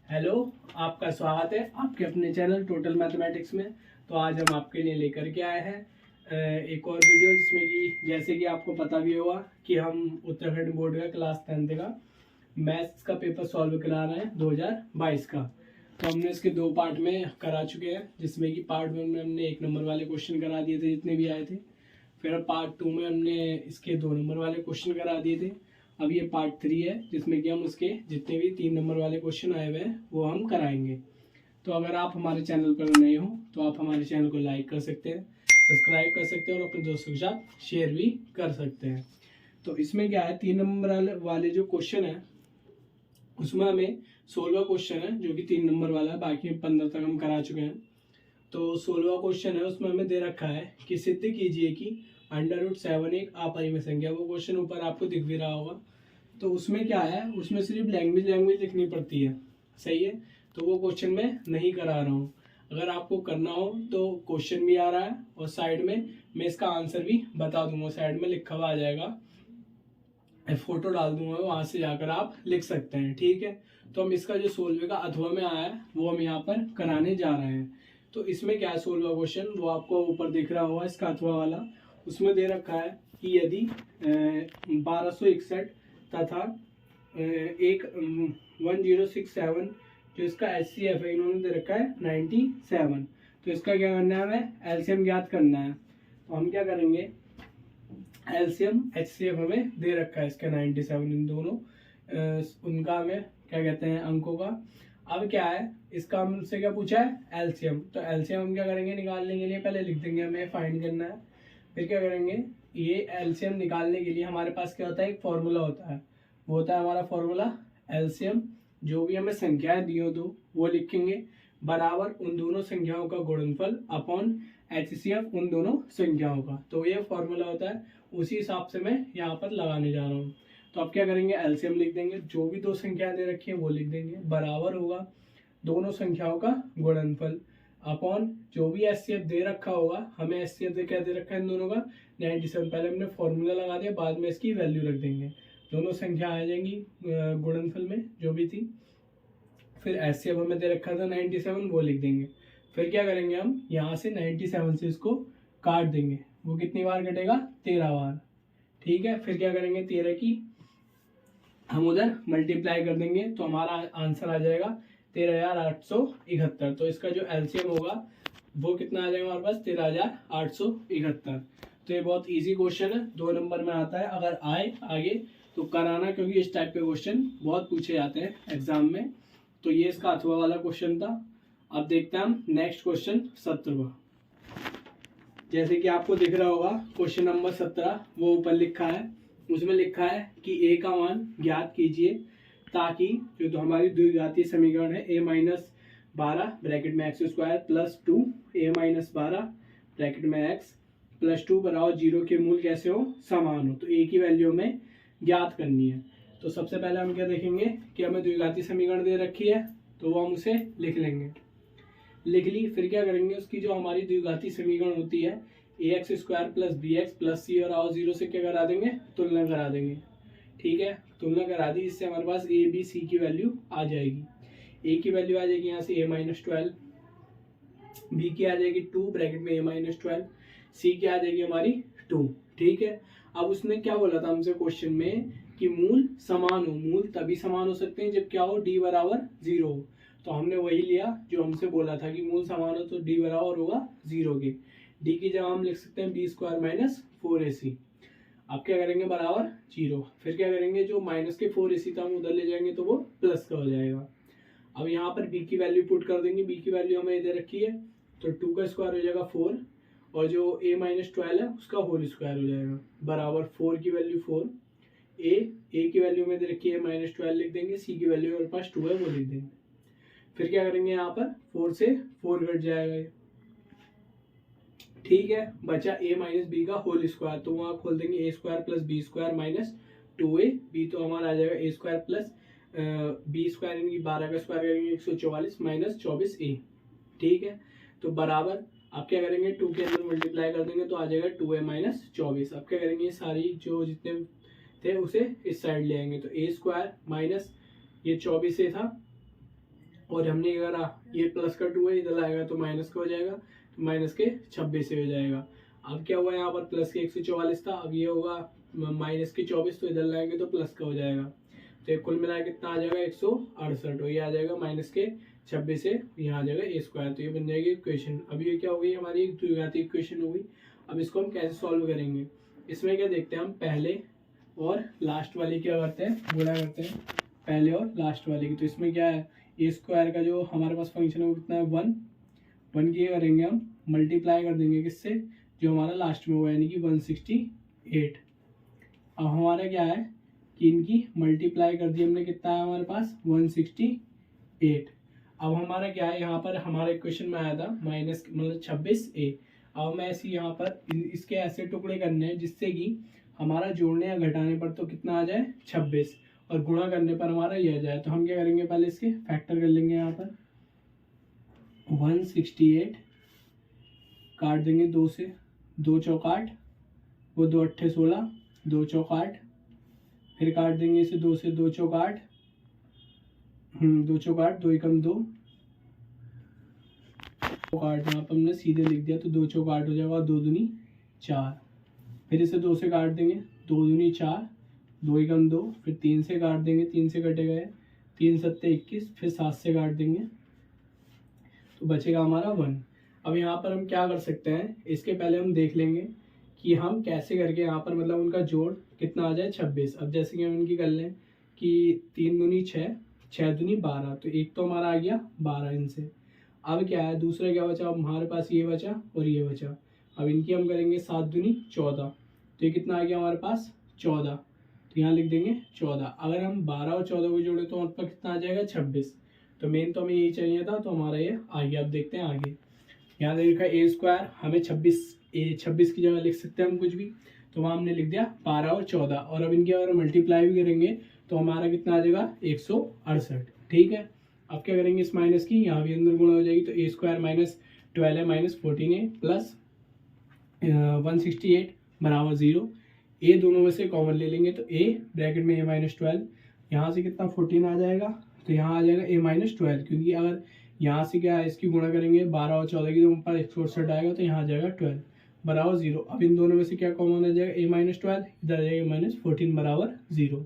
Hello, आपका स्वागत है आपके अपने चैनल टोटल मैथमेटिक्स में। तो आज हम आपके लिए लेकर के आए हैं एक और वीडियो, जिसमें कि जैसे कि आपको पता भी होगा कि हम उत्तराखंड बोर्ड का क्लास 10th का मैथ्स का पेपर सॉल्व करा रहे हैं 2022 का। तो हमने इसके दो पार्ट में करा चुके हैं, जिसमें कि पार्ट 1 में हमने 1 नंबर वाले क्वेश्चन करा दिए थे जितने भी आए थे। फिर पार्ट 2 में हमने इसके 2 नंबर वाले क्वेश्चन करा दिए थे। अब ये पार्ट 3 है, जिसमें कि हम उसके जितने भी 3 नंबर वाले क्वेश्चन आए हुए हैं वो हम कराएंगे। तो अगर आप हमारे चैनल पर नए हो तो आप हमारे चैनल को लाइक कर सकते हैं, सब्सक्राइब कर सकते हैं और अपने दोस्तों के साथ शेयर भी कर सकते हैं। तो इसमें क्या है, 3 नंबर वाले जो क्वेश्चन है उसमें हमें 16वां क्वेश्चन है जो कि 3 नंबर वाला है, बाकी 15 तक हम करा चुके हैं। तो 16वां क्वेश्चन है, उसमें हमें दे रखा है कि सिद्ध कीजिए कि √7 एक अपरिमेय संख्या। वो क्वेश्चन ऊपर आपको दिख भी रहा होगा। तो उसमें क्या है, उसमें सिर्फ लैंग्वेज लिखनी पड़ती है, सही है। तो वो क्वेश्चन मैं नहीं करा रहा हूँ। अगर आपको करना हो तो क्वेश्चन भी आ रहा है और साइड में मैं इसका आंसर भी बता दूंगा, साइड में लिखा हुआ आ जाएगा, फोटो डाल दूंगा, वहां से जाकर आप लिख सकते हैं, ठीक है। तो हम इसका जो 16वें का अथवा में आया है वो हम यहाँ पर कराने जा रहे हैं। तो इसमें क्या है, 16वां क्वेश्चन वो आपको ऊपर दिख रहा होगा, इसका अथवा वाला। उसमें दे रखा है कि यदि 1261 तथा एक 1067 जो इसका HCF है, इन्होंने दे रखा है 97। तो इसका क्या करना है, हमें एलसीएम ज्ञात करना है। तो हम क्या करेंगे, एलसीएम HCF हमें दे रखा है इसका 97, इन दोनों उनका हमें क्या कहते हैं अंकों का। अब क्या है, इसका हमसे क्या पूछा है, एलसीएम। तो एलसीएम हम क्या करेंगे, निकालने के लिए पहले लिख देंगे हमें फाइंड करना है। फिर क्या करेंगे, ये एलसीएम निकालने के लिए हमारे पास क्या होता है, एक फॉर्मूला होता है। वो होता है हमारा फॉर्मूला एलसीएम, जो भी हमें संख्याएं दी हो दो वो लिखेंगे, बराबर उन दोनों संख्याओं का गुणनफल अपॉन HCF उन दोनों संख्याओं का। तो ये फॉर्मूला होता है, उसी हिसाब से मैं यहाँ पर लगाने जा रहा हूँ। तो अब क्या करेंगे, एलसीएम लिख देंगे, जो भी दो संख्याएं दे रखी है वो लिख देंगे, बराबर होगा दोनों संख्याओं का गुणनफल अपॉन जो भी HCF दे रखा होगा। हमें HCF क्या दे रखा है इन दोनों का, 97। पहले हमने फॉर्मूला लगा दिया, बाद में इसकी वैल्यू रख देंगे, दोनों संख्या आ जाएंगी गुणनफल में जो भी थी। फिर HCF हमें दे रखा था 97, वो लिख देंगे। फिर क्या करेंगे, हम यहाँ से 97 से इसको काट देंगे। वो कितनी बार कटेगा, 13 बार, ठीक है। फिर क्या करेंगे, 13 की हम उधर मल्टीप्लाई कर देंगे, तो हमारा आंसर आ जाएगा 13,871। तो इसका जो एलसीएम होगा वो कितना आ जाएगा हमारे पास, 13,871। तो ये बहुत इजी क्वेश्चन है, 2 नंबर में आता है। अगर आए आगे तो कराना, क्योंकि इस टाइप के क्वेश्चन बहुत पूछे जाते हैं एग्जाम में। तो ये इसका अथवा वाला क्वेश्चन था। अब देखते हैं हम नेक्स्ट क्वेश्चन 17वां। जैसे कि आपको दिख रहा होगा क्वेश्चन नंबर 17, वो ऊपर लिखा है। उसमें लिखा है कि a का मान ज्ञात कीजिए ताकि जो तो हमारी द्विघातीय समीकरण है a-12 ब्रैकेट में x² प्लस 2 a-12 ब्रैकेट में x प्लस 2 बराबर 0 के मूल कैसे हो, समान हो। तो a की वैल्यू हमें ज्ञात करनी है। तो सबसे पहले हम क्या देखेंगे कि हमें द्विघातीय समीकरण दे रखी है, तो वो हम उसे लिख लेंगे। लिख ली, फिर क्या करेंगे, उसकी जो हमारी द्विघातीय समीकरण होती है ax² plus bx plus c और 0 से क्या करा देंगे, तुलना करा देंगे, ठीक है। तुलना करा दी, इससे हमारे पास a b c की वैल्यू आ जाएगी। a की वैल्यू आ जाएगी यहाँ से a-12, b की आ जाएगी 2 ब्रैकेट में a-12, c की आ जाएगी हमारी 2, ठीक है। अब उसने क्या बोला था हमसे क्वेश्चन में कि मूल समान हो। मूल तभी समान हो सकते हैं जब क्या हो, d बराबर 0 हो। तो हमने वही लिया जो हमसे बोला था कि मूल समान हो, तो d बराबर होगा 0 के। d की जगह हम लिख सकते हैं b² माइनस 4ac। अब क्या करेंगे, बराबर 0। फिर क्या करेंगे, जो माइनस के 4ac था हम उधर ले जाएंगे तो वो प्लस का हो जाएगा। अब यहाँ पर b की वैल्यू पुट कर देंगे। b की वैल्यू हमें दे रखी है, तो 2 का स्क्वायर हो जाएगा 4 और जो a-12 है उसका होल स्क्वायर हो जाएगा, बराबर 4 की वैल्यू 4। a की वैल्यू में दे रखी है -12 लिख देंगे, c की वैल्यू हमारे पास 2 है वो लिख देंगे। फिर क्या करेंगे, यहाँ पर 4 से 4 कट जाएगा, ठीक है। बचा a माइनस बी का होल स्क्वायर, तो वहाँ खोल देंगे a² plus b² minus 2a। b तो हमारा आ जाएगा a² प्लस b², यानी 12 का स्क्वायर करेंगे 144 माइनस 24a, ठीक है। तो बराबर आप क्या करेंगे, 2 के अंदर मल्टीप्लाई कर देंगे तो आ जाएगा 2a माइनस 24। अब क्या करेंगे, सारी जो जितने थे उसे इस साइड ले आएंगे, तो a² माइनस ये 24a था और हमने करा ये प्लस का 2 है, इधर लाएगा तो माइनस का हो जाएगा, तो माइनस के 26 से हो जाएगा। अब क्या हुआ यहाँ पर प्लस के 144 था, अब ये होगा माइनस के 24, तो इधर लाएंगे तो प्लस का हो जाएगा। तो ये कुल मिला कितना आ जाएगा 168, और ये आ जाएगा माइनस के 26 से यहाँ आ जाएगा ए स्क्वायर। तो ये बन जाएगी इक्वेशन। अब ये क्या हो गई हमारी एक द्विघाती इक्वेशन हो गई। अब इसको हम कैसे सॉल्व करेंगे, इसमें क्या देखते हैं हम, पहले और लास्ट वाली क्या करते हैं, गुणा करते हैं पहले और लास्ट वाले की। तो इसमें क्या है, ए स्क्वायर का जो हमारे पास फंक्शन है वो कितना है 1 की करेंगे हम मल्टीप्लाई कर देंगे किससे, जो हमारा लास्ट में हुआ यानी कि 168। अब हमारा क्या है कि इनकी मल्टीप्लाई कर दी हमने, कितना है हमारे पास 168। अब हमारा क्या है, यहाँ पर हमारे इक्वेशन में आया था माइनस मतलब 26a। अब मैं ऐसे यहाँ पर इसके ऐसे टुकड़े करने हैं जिससे कि हमारा जोड़ने या घटाने पर तो कितना आ जाए 26, और गुणा करने पर हमारा ये आ जाए। तो हम क्या करेंगे, पहले इसके फैक्टर कर लेंगे। यहाँ पर 168 काट देंगे 2 से, 2 चौक 8, वो 2 अट्ठे 16, 2 चौक 8, फिर काट देंगे इसे 2 से, 2 चौक 8, 2 चौक 8, 2 एकम 2, 8 यहाँ पर हमने सीधे लिख दिया, तो 2 चौक 8 हो जाएगा, 2 दूनी 4, फिर इसे 2 से काट देंगे, 2 दूनी 4, 2 एकम 2, फिर 3 से काट देंगे, 3 से कटे गए 3 सत्ते 21, फिर 7 से काट देंगे तो बचेगा हमारा 1। अब यहाँ पर हम क्या कर सकते हैं, इसके पहले हम देख लेंगे कि हम कैसे करके यहाँ पर मतलब उनका जोड़ कितना आ जाए 26। अब जैसे कि हम इनकी कर लें कि 3 दूनी 6, 6 दूनी 12, तो एक तो हमारा आ गया 12 इनसे। अब क्या है, दूसरा क्या बचा, अब हमारे पास ये बचा और ये बचा। अब इनकी हम करेंगे 7 दूनी 14, तो ये कितना आ गया हमारे पास 14, तो यहाँ लिख देंगे 14। अगर हम 12 और 14 को जोड़े तो हमारे पास कितना आ जाएगा 26। तो मेन तो हमें यही चाहिए था, तो हमारा ये आ गया। अब देखते हैं आगे, यहाँ लिखा है ए स्क्वायर, हमें 26 की जगह लिख सकते हैं हम कुछ भी, तो वहाँ हमने लिख दिया 12 और 14। और अब इनकी अगर मल्टीप्लाई भी करेंगे तो हमारा कितना आ जाएगा 168। ठीक है, अब क्या करेंगे, इस माइनस की यहाँ भी अंदर गुणा हो जाएगी, तो ए स्क्वायर माइनस 12 है माइनस 14 प्लस 168 बराबर 0। ए दोनों में से कॉमन ले लेंगे, तो ए ब्रैकेट में ए माइनस 12, यहाँ से कितना 14 आ जाएगा, तो यहाँ आ जाएगा ए माइनस 12, क्योंकि अगर यहाँ से क्या है इसकी गुणा करेंगे 12 और 14 की, तो ऊपर 168 आएगा, तो यहाँ आ जाएगा 12 बराबर 0। अब इन दोनों में से क्या कॉमन आ जाएगा, ए माइनस 12, इधर आ जाएगा माइनस 14 बराबर 0।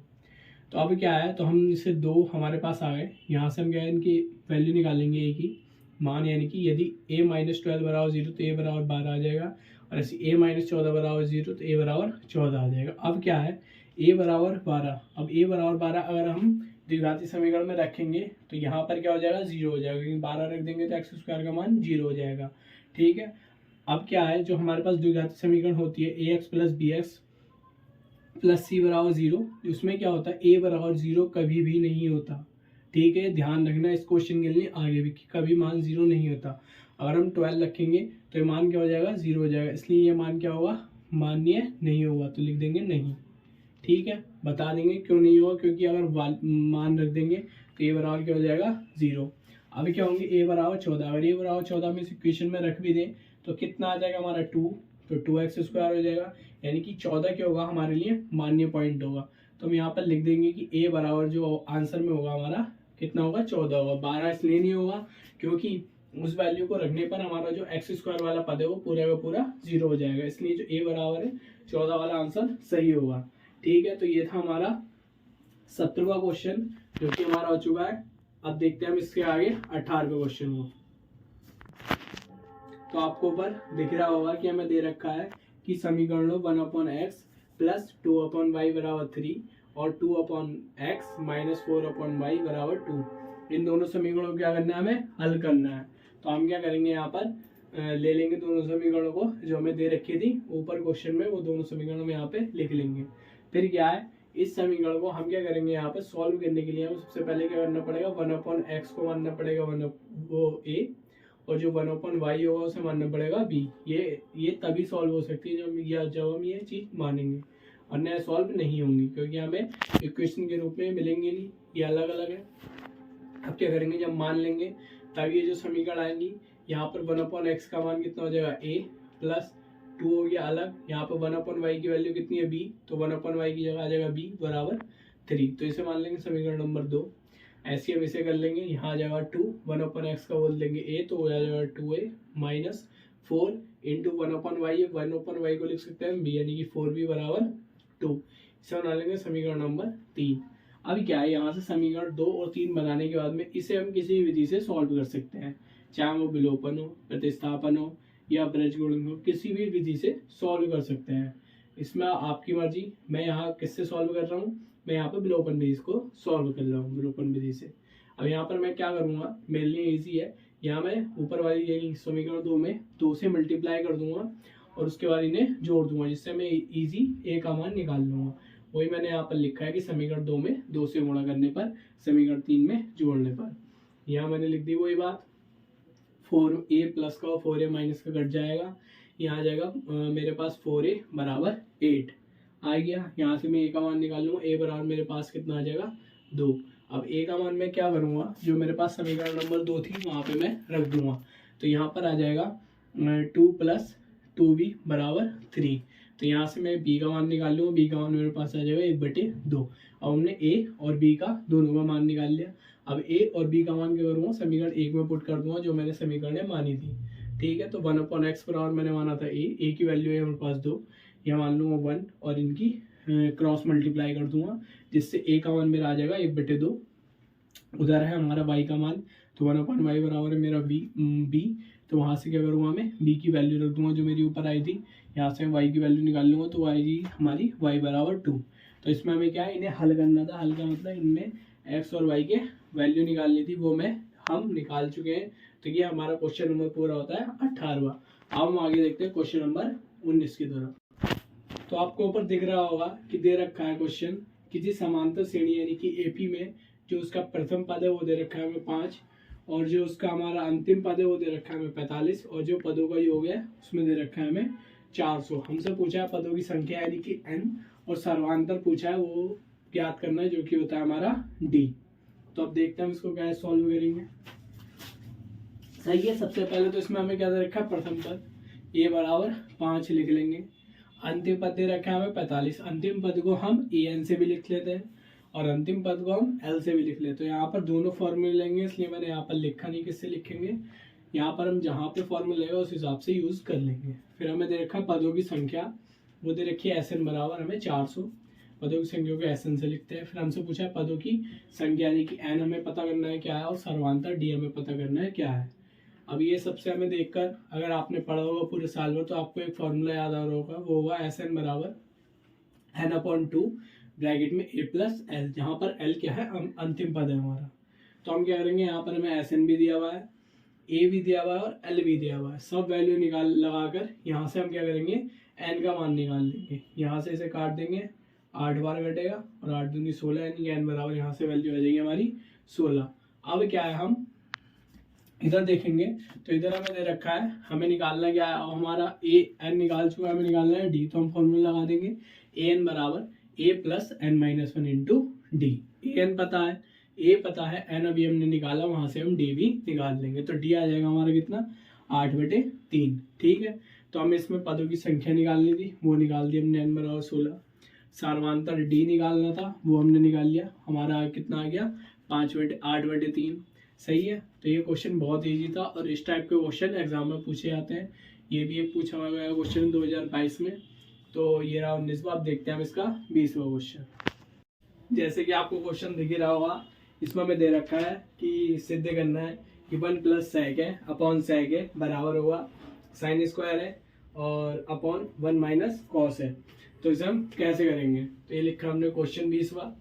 तो अब क्या है, तो हम इसे 2 हमारे पास आ गए, यहाँ से हम क्या है इनकी वैल्यू निकालेंगे ए की मान, यानी कि यदि ए माइनस 12 बराबर 0 तो ए बराबर 12 आ जाएगा, और ऐसे ए माइनस 14 बराबर 0 तो ए बराबर 14 आ जाएगा। अब क्या है, ए बराबर 12, अब ए बराबर 12 अगर हम द्विघाती समीकरण में रखेंगे तो यहाँ पर क्या हो जाएगा 0 हो जाएगा, क्योंकि 12 रख देंगे तो एक्स स्क्वायर का मान 0 हो जाएगा। ठीक है, अब क्या है, जो हमारे पास द्विघाती समीकरण होती है A X plus B X plus C बराबर 0, उसमें क्या होता है ए बराबर 0 कभी भी नहीं होता। ठीक है, ध्यान रखना इस क्वेश्चन के लिए आगे भी, कभी मान 0 नहीं होता। अगर हम 12 रखेंगे तो ये मान क्या हो जाएगा 0 हो जाएगा, इसलिए ये मान क्या होगा, मान्य नहीं होगा, तो लिख देंगे नहीं। ठीक है, बता देंगे क्यों नहीं होगा, क्योंकि अगर मान रख देंगे तो ए बराबर क्या हो जाएगा 0। अब क्या होंगे ए बराबर 14, अगर ए बराबर 14 में इस इक्वेशन में रख भी दें तो कितना आ जाएगा हमारा 2, तो 2x स्क्वायर हो जाएगा, यानी कि 14 क्या होगा हमारे लिए मान्य पॉइंट होगा। तो हम यहाँ पर लिख देंगे कि ए बराबर जो आंसर में होगा हमारा कितना होगा 14 होगा। 12 इसलिए नहीं होगा क्योंकि उस वैल्यू को रखने पर हमारा जो एक्स स्क्वायर वाला पद है वो पूरा का पूरा 0 हो जाएगा, इसलिए जो ए बराबर है 14 वाला आंसर सही होगा। ठीक है, तो ये था हमारा 17वां क्वेश्चन जो कि हमारा हो चुका है। अब देखते हैं हम इसके आगे 18वें क्वेश्चन को। तो आपको ऊपर दिख रहा होगा कि हमें दे रखा है कि समीकरणों 1/x प्लस 2/y बराबर 3 और 2/x माइनस 4/y बराबर 2, इन दोनों समीकरणों को क्या करना है, हमें हल करना है। तो हम क्या करेंगे, यहाँ पर ले लेंगे दोनों समीकरणों को जो हमें दे रखी थी ऊपर क्वेश्चन में, वो दोनों समीकरणों में यहाँ पे लिख लेंगे। फिर क्या है, इस समीकरण को हम क्या करेंगे, यहाँ पे सॉल्व करने के लिए हमें सबसे पहले क्या करना पड़ेगा, 1/x को मानना पड़ेगा a, और जो 1/y होगा उसे मानना पड़ेगा b। ये तभी सॉल्व हो सकती है जब हम ये चीज मानेंगे, अन्य सॉल्व नहीं होंगी, क्योंकि हमें इक्वेशन के रूप में मिलेंगे नहीं, ये अलग अलग है। अब क्या करेंगे, जब मान लेंगे तब ये जो समीकरण आएंगी, यहाँ पर 1/x का मान कितना हो जाएगा a प्लस 2 हो गया अलग, यहाँ पर 1/y की वैल्यू कितनी है b, तो 1/y की जगह आ जाएगा b बराबर 3। तो इसे मान लेंगे समीकरण नंबर 2। ऐसे हम इसे कर लेंगे, यहाँ आ जाएगा 2, 1/x का बोल देंगे a, तो हो जाएगा 2a minus 4 into 1/y, 1/y को लिख सकते हैं हम b, यानी कि 4b बराबर 2। इसे बना लेंगे समीकरण नंबर 3। अब क्या है, यहाँ से समीकरण 2 और 3 बनाने के बाद में इसे हम किसी भी विधि से सॉल्व कर सकते हैं, चाहे वो विलोपन हो, प्रतिस्थापन हो या बीजगणित हो, किसी भी विधि से सॉल्व कर सकते हैं। इसमें आपकी मर्जी। मैं यहाँ किससे सॉल्व कर रहा हूँ, मैं यहाँ पे विलोपन विधि को सॉल्व कर रहा हूँ, विलोपन विधि से। अब यहाँ पर मैं क्या करूँगा, मेरे लिए ईजी है, यहाँ मैं ऊपर वाली यानी समीकरण 2 में 2 से मल्टीप्लाई कर दूंगा और उसके बाद इन्हें जोड़ दूंगा, जिससे मैं इजी a का मान निकाल लूंगा। वही मैंने यहाँ पर लिखा है कि समीकरण 2 में 2 से गुणा करने पर, समीकरण 3 में जोड़ने पर। यहाँ मैंने लिख दी वही बात, 4a प्लस का और 4a माइनस का कट जाएगा, यहाँ आ जाएगा मेरे पास 4a बराबर 8 आ गया। यहाँ से मैं a का मान निकाल लूँगा, a बराबर मेरे पास कितना आ जाएगा 2। अब a का मान मैं क्या करूँगा, जो मेरे पास समीकरण नंबर 2 थी वहाँ पे मैं रख दूंगा, तो यहाँ पर आ जाएगा 2 प्लस 2b बराबर 3। तो यहाँ से मैं b का मान निकाल लूँगा, b का मान मेरे पास आ जाएगा 1/2। अब हमने a और b का दोनों का मान निकाल लिया। अब a और b का मान क्या करूँगा, समीकरण 1 में पुट कर दूंगा, जो मैंने समीकरण मानी थी। ठीक है, तो 1/x बराबर मैंने माना था a की वैल्यू है मेरे पास 2, यहाँ मान लूँगा 1 और इनकी क्रॉस मल्टीप्लाई कर दूंगा, जिससे a का मान मेरा आ जाएगा 1/2। उधर है हमारा y का मान, तो 1/y बराबर है मेरा b, तो वहाँ से क्या करूँगा, मैं b की वैल्यू रख दूंगा जो मेरी ऊपर आई थी, यहाँ से y की वैल्यू निकाल लूँगा, तो y हमारी y बराबर 2। तो इसमें हमें क्या है, इन्हें हल करना था। हल का मतलब इनमें x और y के वैल्यू निकालनी थी, वो हम निकाल चुके हैं। तो ये हमारा क्वेश्चन नंबर पूरा होता है 18वां। अब हम आगे देखते हैं क्वेश्चन नंबर 19 की तरफ। तो आपको ऊपर दिख रहा होगा कि दे रखा है क्वेश्चन, किसी समांतर श्रेणी यानी कि एपी में जो उसका प्रथम पद है वो दे रखा है हमें 5, और जो उसका हमारा अंतिम पद है वो दे रखा है हमें 45, और जो पदों का योग है उसमें दे रखा है हमें 400। हमसे पूछा है पदों की संख्या यानी कि n, और सर्वांतर पूछा है वो ज्ञात करना है, जो कि होता है हमारा d। तो अब देखते हैं हम इसको क्या सॉल्व करेंगे। सही है, सबसे पहले तो इसमें हमें क्या दे रखा है, प्रथम पद a बराबर 5 लिख लेंगे। अंतिम पद दे रखा है हमें 45, अंतिम पद को हम an से भी लिख लेते हैं और अंतिम पद को हम l से भी लिख लेते हैं। यहाँ पर दोनों फॉर्मूले लेंगे, इसलिए मैंने यहाँ पर लिखा नहीं किससे लिखेंगे, यहाँ पर हम जहाँ पे फॉर्मूला लेगा उस हिसाब से यूज कर लेंगे। फिर हमें दे रखा पदों की संख्या, वो दे रखी है SN बराबर हमें 400, पदों की संख्या को SN से लिखते हैं। फिर हमसे पूछा है पदों की संख्या यानी कि n हमें पता करना है क्या है, और सर्वांतर d हमें पता करना है क्या है। अब ये सबसे हमें देखकर, अगर आपने पढ़ा होगा पूरे साल भर, तो आपको एक फॉर्मूला याद आ रहा होगा, वो होगा SN बराबर n/2 ब्रैकेट में a प्लस l, जहाँ पर l क्या है, अंतिम पद है हमारा। तो हम क्या करेंगे, यहाँ पर हमें SN भी दिया हुआ है, a भी दिया हुआ है और l भी दिया हुआ है। सब वैल्यू लगाकर यहाँ से हम क्या करेंगे, n का मान निकाल लेंगे। यहाँ से इसे काट देंगे, 8 बार घटेगा और 8 दूनी 16, यानी कि n बराबर यहाँ से वैल्यू आ जाएगी हमारी 16। अब क्या है, हम इधर देखेंगे तो इधर हमें दे रखा है, हमें निकालना क्या है, हमारा n निकाल चुका है, हमें निकालना है d। तो हम फॉर्मूला लगा देंगे, an बराबर a plus n-1 into D. an पता है, a पता है, n अभी हमने निकाला, वहां से हम d भी निकाल लेंगे, तो d आ जाएगा हमारा कितना, 8/3। ठीक है, तो हमें इसमें पदों की संख्या निकालनी थी, वो निकाल दी हमने, n बराबर 16। सार्वंतर d निकालना था, वो हमने निकाल लिया, हमारा कितना आ गया, 8/3। सही है, तो ये क्वेश्चन बहुत इजी था, और इस टाइप के क्वेश्चन एग्जाम में पूछे जाते हैं। ये भी एक पूछा गया क्वेश्चन 2022 में। तो ये रहा 19वां। अब देखते हैं हम इसका 20वां क्वेश्चन। जैसे कि आपको क्वेश्चन दिख ही रहा होगा, इसमें हमें दे रखा है कि सिद्ध करना है कि 1 प्लस sec है अपॉन sec है बराबर होगा साइन स्क्वायर है और अपॉन 1 माइनस कॉस है। तो इसे हम कैसे करेंगे, तो ये लिखा हमने क्वेश्चन 20वां।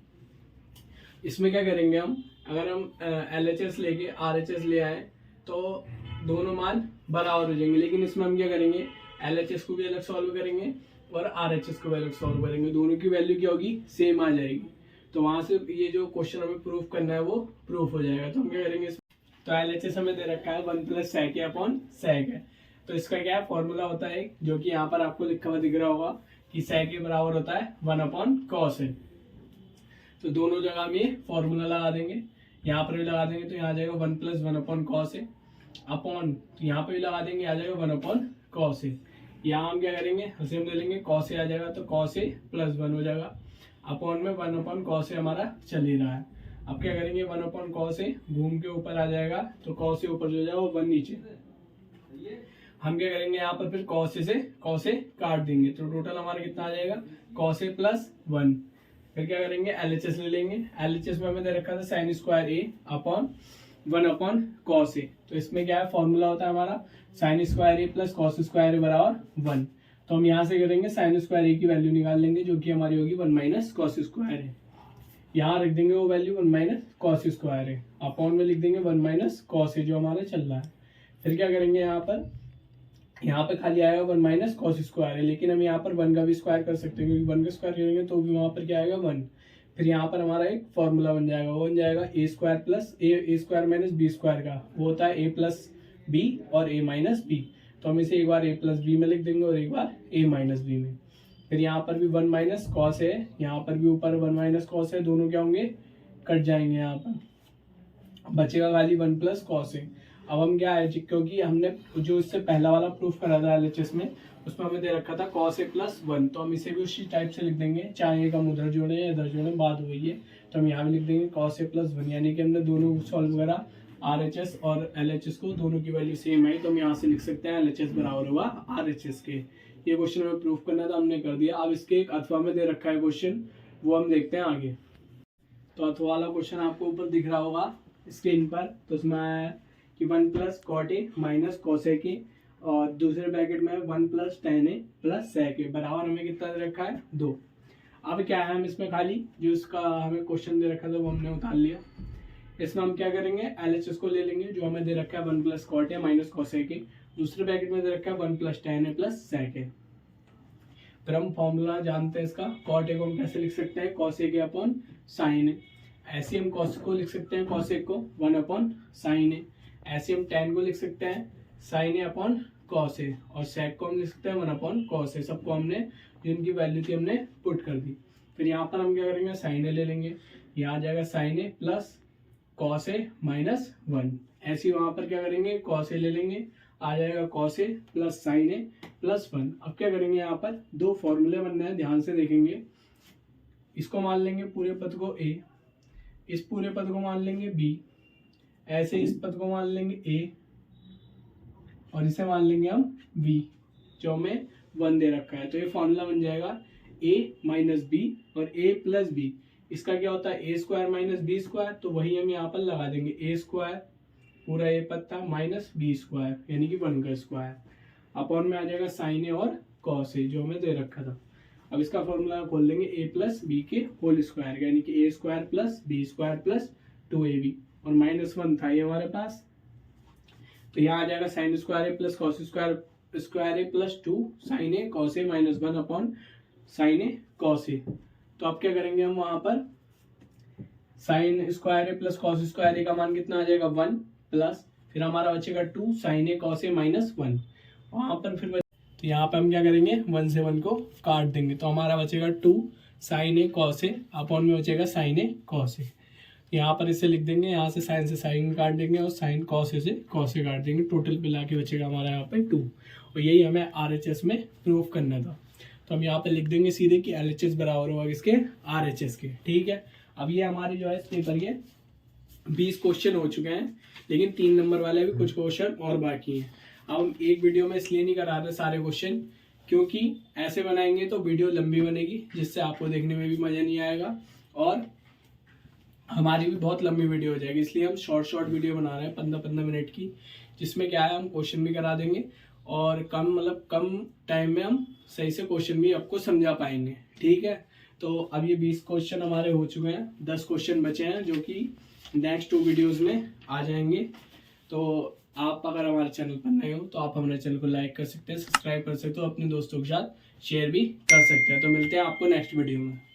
इसमें क्या करेंगे हम, अगर हम LHS लेके RHS ले आए तो दोनों मान बराबर हो जाएंगे, लेकिन इसमें हम क्या करेंगे, LHS को भी अलग सॉल्व करेंगे और RHS को भी अलग सॉल्व करेंगे, दोनों की वैल्यू क्या होगी, सेम आ जाएगी। तो वहां से ये जो क्वेश्चन हमें प्रूफ करना है वो प्रूफ हो जाएगा। तो हम क्या करेंगे, तो LHS हमें दे रखा है 1 प्लस sec है अपॉन sec है। तो इसका क्या फॉर्मूला होता है, जो कि यहाँ पर आपको लिखा हुआ दिख रहा होगा कि sec के बराबर होता है 1 अपॉन कॉस है। तो दोनों जगह हम ये फॉर्मूला लगा देंगे, यहाँ पर भी लगा देंगे, तो यहाँ आ जाएगा 1 प्लस 1 अपॉन कॉस है, अपॉन तो यहाँ पे भी लगा देंगे, आ जाएगा 1 अपॉन कॉस है। यहाँ हम क्या करेंगे, हसीम ले लेंगे, कॉस आ जाएगा, तो कॉस प्लस 1 हो जाएगा, अपॉन में 1 अपॉन कॉस हमारा चल ही रहा है। अब क्या करेंगे 1/cos A घूम के ऊपर आ जाएगा, तो cos A ऊपर जो जाएगा वो 1 नीचे। हम क्या करेंगे यहाँ पर फिर cos A काट देंगे, तो टोटल हमारा कितना आ जाएगा cos A प्लस 1। फिर क्या करेंगे LHS ले लेंगे। LHS में हमें दे रखा था sin square A upon 1/cos A। तो इसमें क्या है फॉर्मूला होता है हमारा sin square A plus cos square A बराबर 1। तो हम यहाँ से करेंगे sin स्क्वायर A की वैल्यू निकाल लेंगे, जो कि हमारी होगी 1 माइनस cos स्क्वायर A। यहाँ रख देंगे वो value 1 minus cos square A, upon में लिख देंगे 1 माइनस cos A जो हमारा चल रहा है। फिर क्या करेंगे यहाँ पे खाली आएगा 1 माइनस cos स्क्वायर A, लेकिन हम यहाँ पर 1 का भी स्क्वायर कर सकते हैं, क्योंकि 1 का स्क्वायर करेंगे तो भी वहाँ पर क्या आएगा 1। फिर यहाँ पर हमारा एक फॉर्मूला बन जाएगा, वो बन जाएगा a square plus A square minus B square का, वो होता है a प्लस बी और a माइनस बी। तो हम इसे एक बार a प्लस बी में लिख देंगे और एक बार a माइनस बी में। फिर यहाँ पर भी 1 माइनस कॉस है, यहाँ पर भी ऊपर 1 माइनस कॉस है, दोनों क्या होंगे कट जाएंगे। यहाँ पर बचेगा खाली 1 प्लस कॉस है। अब हम क्या है, क्योंकि हमने जो इससे पहला वाला प्रूफ करा था LHS में, उसमें हमें दे रखा था cos A प्लस 1, तो हम इसे भी उसी टाइप से लिख देंगे, चाहे एक हम उधर जोड़े या इधर जोड़े बात हुई है। तो हम यहाँ भी लिख देंगे cos A प्लस 1, यानी कि हमने दोनों सॉल्व करा RHS और LHS को, दोनों की वैल्यू सेम है, तो हम यहाँ से लिख सकते हैं LHS बराबर हुआ RHS के। ये क्वेश्चन हमें प्रूफ करना था, हमने कर दिया। अब इसके एक अथवा में दे रखा है क्वेश्चन, वो हम देखते हैं आगे। तो अथवा वाला क्वेश्चन आपको ऊपर दिख रहा होगा स्क्रीन पर। तो उसमें आया है कि 1 plus cot A minus cos A के, और दूसरे ब्रैकेट में 1 plus tan A plus sec A बराबर हमें कितना दे रखा है 2। अब क्या है, हम इसमें खाली जो इसका हमें क्वेश्चन दे रखा था वो हमने उतार लिया। इसमें हम क्या करेंगे LHS को ले लेंगे, जो हमें दे रखा है 1 plus cot A minus cos A के, दूसरे ब्रैकेट में दे रखा है 1 plus tan A plus sec A. फिर हम फॉर्मूला जानते हैं इसका, कॉट ए को हम कैसे लिख सकते हैं cos ए के अपॉन साइन ए। ऐसे हम cos को लिख सकते हैं cos ए को 1 अपॉन साइन ए। ऐसे हम tan को लिख सकते हैं साइन ए अपॉन cos ए, और sec को हम लिख सकते हैं 1 अपॉन cos ए। सबको हमने जिनकी वैल्यू थी हमने पुट कर दी। फिर यहाँ पर हम क्या करेंगे साइन ए ले लेंगे, यहाँ आ जाएगा साइन ए प्लस cos ए माइनस 1। ऐसे वहाँ पर क्या करेंगे cos ए ले लेंगे, आ जाएगा cos ए प्लस साइन ए प्लस 1। अब क्या करेंगे, यहाँ पर दो फॉर्मूले बनने हैं, ध्यान से देखेंगे। इसको मान लेंगे पूरे पद को a, इस पूरे पद को मान लेंगे b, ऐसे इस पद को मान लेंगे a, और इसे मान लेंगे हम b, जो हमें 1 दे रखा है। तो ये फॉर्मूला बन जाएगा a माइनस बी और a प्लस बी। इसका क्या होता है a square minus B square, तो वही हम यहाँ पर लगा देंगे a स्क्वायर पूरा a पत्ता माइनस बी स्क्वायर, यानी कि 1 का स्क्वायर, अपॉन में आ जाएगा साइन ए और cos ए जो हमें दे रखा था। अब इसका फॉर्मूला खोल देंगे a प्लस बी के होल स्क्वायर, यानी कि a square plus B square plus 2ab, और माइनस 1 था ये हमारे पास, तो यहाँ आ जाएगा sine square A plus cos square A plus 2 sign A cos A minus 1 upon sine A cos A. तो अब क्या करेंगे हम, वहां पर साइन स्क्वायर ए प्लस कॉस स्क्वायर ए का मान कितना आ जाएगा 1 प्लस, फिर हमारा बचेगा 2 sign A cos A minus 1। वहां पर फिर तो यहाँ पे हम क्या करेंगे 1 से 1 को काट देंगे, तो हमारा बचेगा 2 sign A cos A upon में बचेगा साइन ए कॉस ए। यहाँ पर इसे लिख देंगे, यहाँ से साइन से साइन काट देंगे और साइन कॉस ए से कॉस ए काट देंगे, टोटल मिला के बचेगा हमारा यहाँ पे 2। और यही हमें RHS में प्रूफ करना था। तो हम यहाँ पे लिख देंगे सीधे कि LHS बराबर होगा किसके RHS के। ठीक है, अब ये हमारे जो है इस पेपर के 20 क्वेश्चन हो चुके हैं, लेकिन 3 नंबर वाले भी कुछ क्वेश्चन और बाकी हैं। अब हम एक वीडियो में इसलिए नहीं करा रहे सारे क्वेश्चन, क्योंकि ऐसे बनाएंगे तो वीडियो लंबी बनेगी, जिससे आपको देखने में भी मज़ा नहीं आएगा और हमारी भी बहुत लंबी वीडियो हो जाएगी। इसलिए हम शॉर्ट वीडियो बना रहे हैं 15-15 मिनट की, जिसमें क्या है हम क्वेश्चन भी करा देंगे और कम टाइम में हम सही से क्वेश्चन भी आपको समझा पाएंगे। ठीक है, तो अब ये 20 क्वेश्चन हमारे हो चुके हैं, 10 क्वेश्चन बचे हैं जो कि नेक्स्ट 2 वीडियोज़ में आ जाएंगे। तो आप अगर हमारे चैनल पर नए हो तो आप हमारे चैनल को लाइक कर सकते हैं, सब्सक्राइब कर सकते हो, अपने दोस्तों के साथ शेयर भी कर सकते हैं। तो मिलते हैं आपको नेक्स्ट वीडियो में।